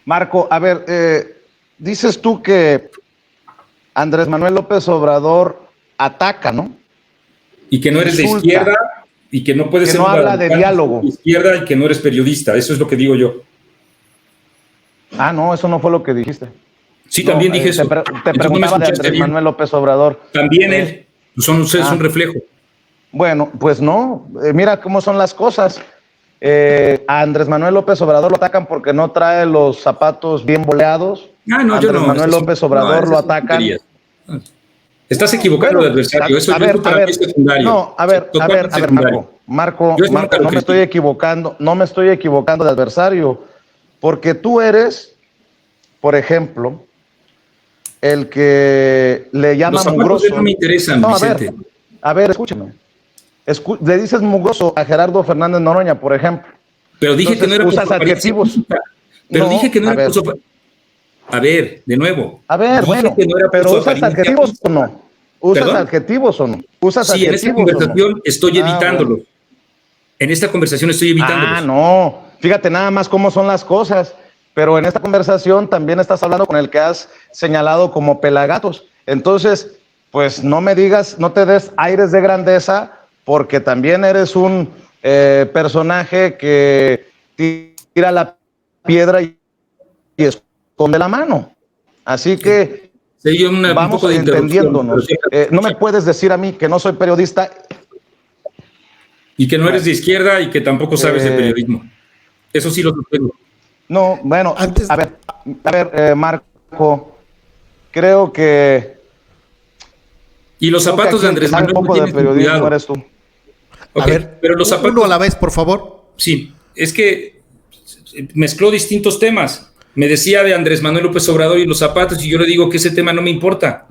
Marco, a ver, dices tú que Andrés Manuel López Obrador ataca, ¿no? Y que no eres de Insulta, izquierda y que no puedes que ser no un habla de diálogo. de izquierda y que no eres periodista. Eso es lo que digo yo. Ah, no, eso no fue lo que dijiste. Sí, No, también dije eso. te Entonces no me preguntaba de escuchaste Andrés bien. Manuel López Obrador. También él. Son ustedes un reflejo. Bueno, pues no. Mira cómo son las cosas. A Andrés Manuel López Obrador lo atacan porque no trae los zapatos bien boleados. Ah, no, A yo Andrés no. Manuel López Obrador lo atacan. Estás equivocando de adversario. Eso para mí es secundario. No, a ver, Marco, no me estoy equivocando de adversario, porque tú eres, por ejemplo, el que le llama mugroso. No me interesan, no, Vicente. A ver, escúchame. Le dices mugroso a Gerardo Fernández Noroña, por ejemplo. Pero dije que no era usas adjetivos. Pero dije que no era por su... A ver, de nuevo. A ver, bueno, pero ¿usas adjetivos o no? ¿Usas adjetivos o no? Sí, en esta conversación estoy evitándolo. Bueno. En esta conversación estoy evitándolo. Ah, no. Fíjate nada más cómo son las cosas. Pero en esta conversación también estás hablando con el que has señalado como pelagatos. Entonces, pues no me digas, no te des aires de grandeza, porque también eres un personaje que tira la piedra y esconde la mano. Así que sí, vamos entendiéndonos. No me puedes decir a mí que no soy periodista. Y que no eres de izquierda y que tampoco sabes de periodismo. Eso sí lo sostengo. No, bueno, antes... a ver, Marco, creo que... Y los zapatos de Andrés Manuel un poco de periodismo eres tú. Okay, a ver, pero los zapatos... uno a la vez, por favor. Sí, es que mezcló distintos temas. Me decía de Andrés Manuel López Obrador y los zapatos, y yo le digo que ese tema no me importa.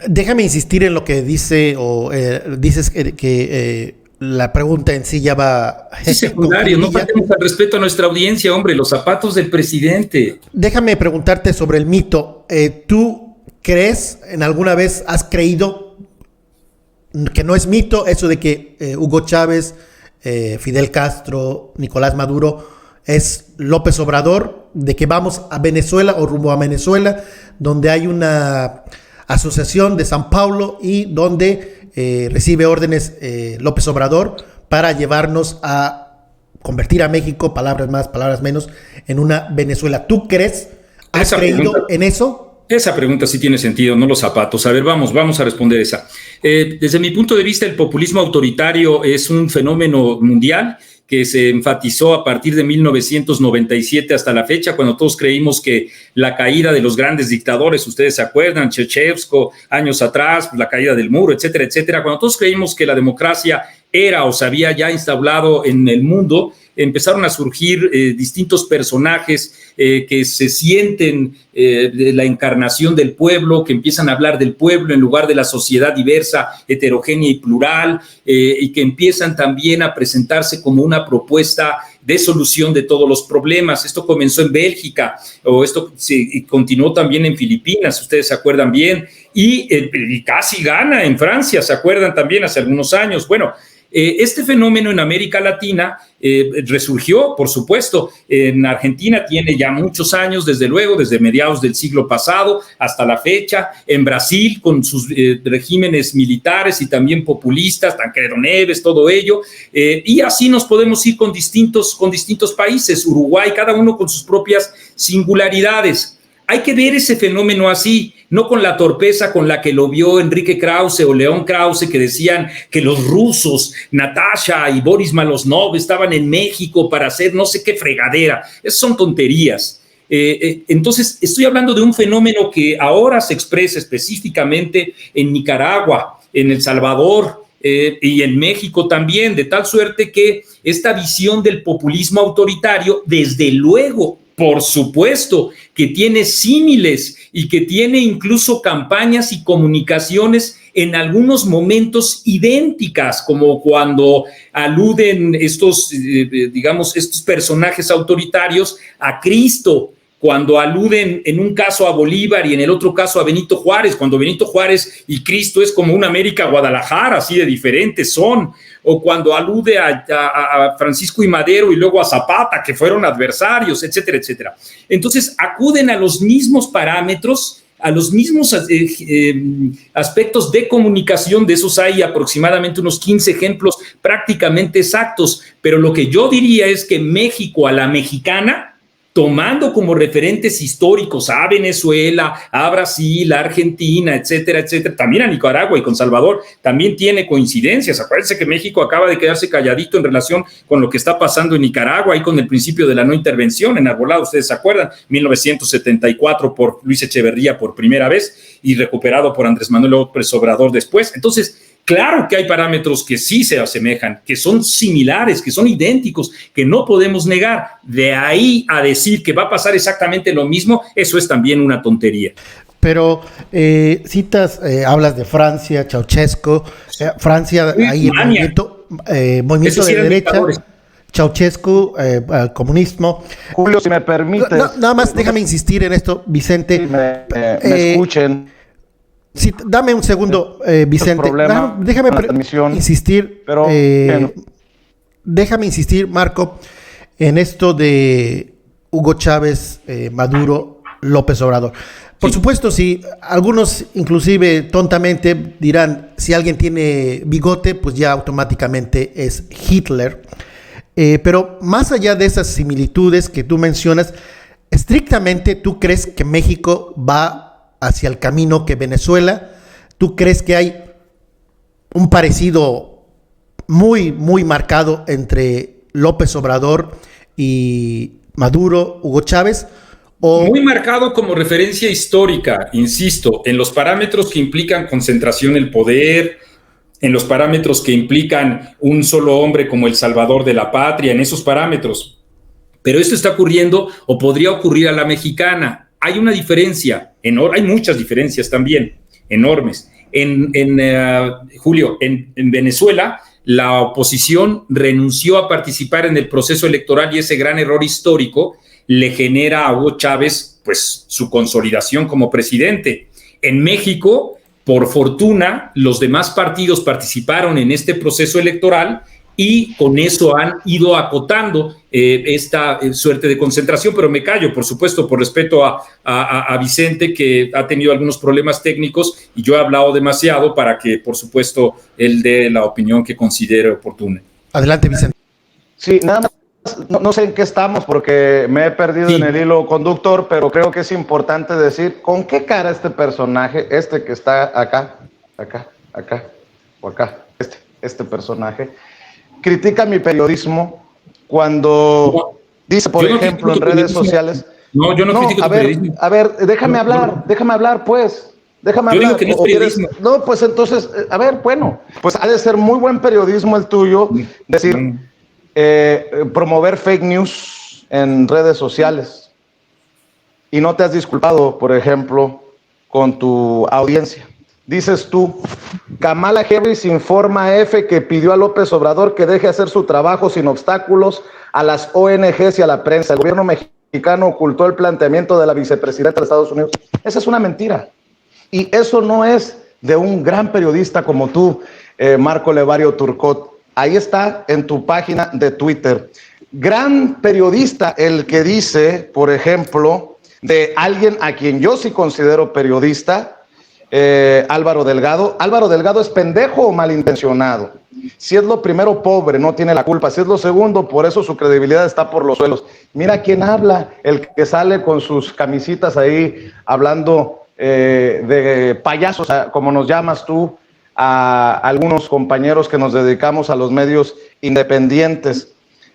Déjame insistir en lo que dice, o dices que la pregunta en sí ya va... Es secundario, no faltemos al respeto a nuestra audiencia, hombre, los zapatos del presidente. Déjame preguntarte sobre el mito. ¿Tú crees, en alguna vez has creído que no es mito eso de que Hugo Chávez, Fidel Castro, Nicolás Maduro es López Obrador, de que vamos a Venezuela o rumbo a Venezuela, donde hay una asociación de San Paulo y donde recibe órdenes López Obrador para llevarnos a convertir a México, palabras más, palabras menos, en una Venezuela? ¿Tú crees? ¿Has creído en eso? Esa pregunta sí tiene sentido, no los zapatos. A ver, vamos a responder esa. Desde mi punto de vista, el populismo autoritario es un fenómeno mundial que se enfatizó a partir de 1997 hasta la fecha, cuando todos creímos que la caída de los grandes dictadores, ustedes se acuerdan, Ceausescu, años atrás, la caída del muro, etcétera, etcétera, cuando todos creímos que la democracia era o se había ya instalado en el mundo, empezaron a surgir distintos personajes que se sienten la encarnación del pueblo, que empiezan a hablar del pueblo en lugar de la sociedad diversa, heterogénea y plural, y que empiezan también a presentarse como una propuesta de solución de todos los problemas. Esto comenzó en Bélgica, o esto continuó también en Filipinas, ustedes se acuerdan bien, y casi gana en Francia, se acuerdan también hace algunos años. Bueno, este fenómeno en América Latina resurgió, por supuesto. En Argentina tiene ya muchos años, desde luego, desde mediados del siglo pasado hasta la fecha. En Brasil, con sus regímenes militares y también populistas, Tancredo Neves, todo ello. Y así nos podemos ir con distintos países. Uruguay, cada uno con sus propias singularidades. Hay que ver ese fenómeno así, no con la torpeza con la que lo vio Enrique Krause o León Krause, que decían que los rusos, Natasha y Boris Malosnov, estaban en México para hacer no sé qué fregadera. Esas son tonterías. Entonces, estoy hablando de un fenómeno que ahora se expresa específicamente en Nicaragua, en El Salvador, y en México también, de tal suerte que esta visión del populismo autoritario, desde luego, por supuesto, que tiene símiles y que tiene incluso campañas y comunicaciones en algunos momentos idénticas, como cuando aluden estos personajes autoritarios a Cristo cuando aluden en un caso a Bolívar y en el otro caso a Benito Juárez, cuando Benito Juárez y Cristo es como una América Guadalajara, así de diferentes son, o cuando alude a Francisco y Madero y luego a Zapata, que fueron adversarios, etcétera, etcétera. Entonces acuden a los mismos parámetros, a los mismos aspectos de comunicación. De esos hay aproximadamente unos 15 ejemplos prácticamente exactos, pero lo que yo diría es que México a la mexicana, tomando como referentes históricos a Venezuela, a Brasil, a Argentina, etcétera, etcétera, también a Nicaragua y con Salvador, también tiene coincidencias. Acuérdense que México acaba de quedarse calladito en relación con lo que está pasando en Nicaragua y con el principio de la no intervención enarbolado, ustedes se acuerdan, 1974 por Luis Echeverría por primera vez y recuperado por Andrés Manuel López Obrador después. Entonces, claro que hay parámetros que sí se asemejan, que son similares, que son idénticos, que no podemos negar. De ahí a decir que va a pasar exactamente lo mismo, eso es también una tontería. Pero hablas de Francia, Ceausescu, Francia, ahí el movimiento de derecha, dictadores. Ceausescu, comunismo. Julio, si me permite. Nada más déjame insistir en esto, Vicente. Sí, me escuchen. Sí, dame un segundo, Vicente. Déjame insistir. Pero, déjame insistir, Marco, en esto de Hugo Chávez, Maduro, López Obrador. Por supuesto, sí, algunos inclusive tontamente dirán, si alguien tiene bigote, pues ya automáticamente es Hitler. Pero más allá de esas similitudes que tú mencionas, estrictamente, ¿tú crees que México va hacia el camino que Venezuela? ¿Tú crees que hay un parecido muy, muy marcado entre López Obrador y Maduro, Hugo Chávez? Muy marcado como referencia histórica, insisto, en los parámetros que implican concentración del poder, en los parámetros que implican un solo hombre como el salvador de la patria, en esos parámetros. Pero esto está ocurriendo o podría ocurrir a la mexicana. Hay una diferencia, hay muchas diferencias también, enormes. Julio, en Venezuela, la oposición renunció a participar en el proceso electoral y ese gran error histórico le genera a Hugo Chávez pues, su consolidación como presidente. En México, por fortuna, los demás partidos participaron en este proceso electoral y con eso han ido acotando esta suerte de concentración, pero me callo, por supuesto, por respeto a Vicente, que ha tenido algunos problemas técnicos y yo he hablado demasiado para que, por supuesto, él dé la opinión que considere oportuna. Adelante, Vicente. Sí, nada más, no sé en qué estamos porque me he perdido en el hilo conductor, pero creo que es importante decir con qué cara este personaje, este que está acá, o acá, este personaje, critica mi periodismo cuando dice, por ejemplo, en redes sociales. No, yo no critico tu periodismo. A ver, déjame hablar, pues. Déjame yo hablar. Digo que no es periodismo. No, pues entonces, a ver, bueno, pues ha de ser muy buen periodismo el tuyo, decir, promover fake news en redes sociales. Y no te has disculpado, por ejemplo, con tu audiencia. Dices tú, Kamala Harris informa a EFE que pidió a López Obrador que deje hacer su trabajo sin obstáculos a las ONGs y a la prensa. El gobierno mexicano ocultó el planteamiento de la vicepresidenta de Estados Unidos. Esa es una mentira. Y eso no es de un gran periodista como tú, Marco Levario Turcot. Ahí está en tu página de Twitter. Gran periodista el que dice, por ejemplo, de alguien a quien yo sí considero periodista, Álvaro Delgado. Álvaro Delgado es pendejo o malintencionado. Si es lo primero, pobre, no tiene la culpa. Si es lo segundo, por eso su credibilidad está por los suelos. Mira quién habla, el que sale con sus camisitas ahí hablando de payasos, como nos llamas tú, a algunos compañeros que nos dedicamos a los medios independientes.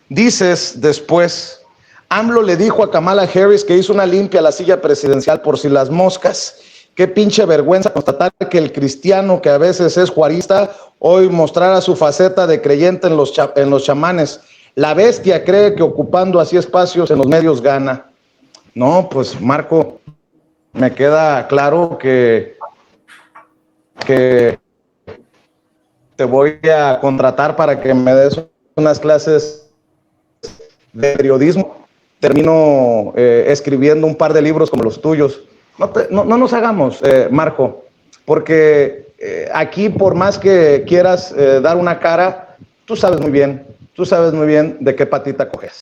Dices después, AMLO le dijo a Kamala Harris que hizo una limpia a la silla presidencial por si las moscas. Qué pinche vergüenza constatar que el cristiano, que a veces es juarista, hoy mostrara su faceta de creyente en los chamanes. La bestia cree que ocupando así espacios en los medios gana. No, pues Marco, me queda claro que te voy a contratar para que me des unas clases de periodismo, termino escribiendo un par de libros como los tuyos. No nos hagamos, Marco, porque aquí por más que quieras dar una cara, tú sabes muy bien de qué patita coges.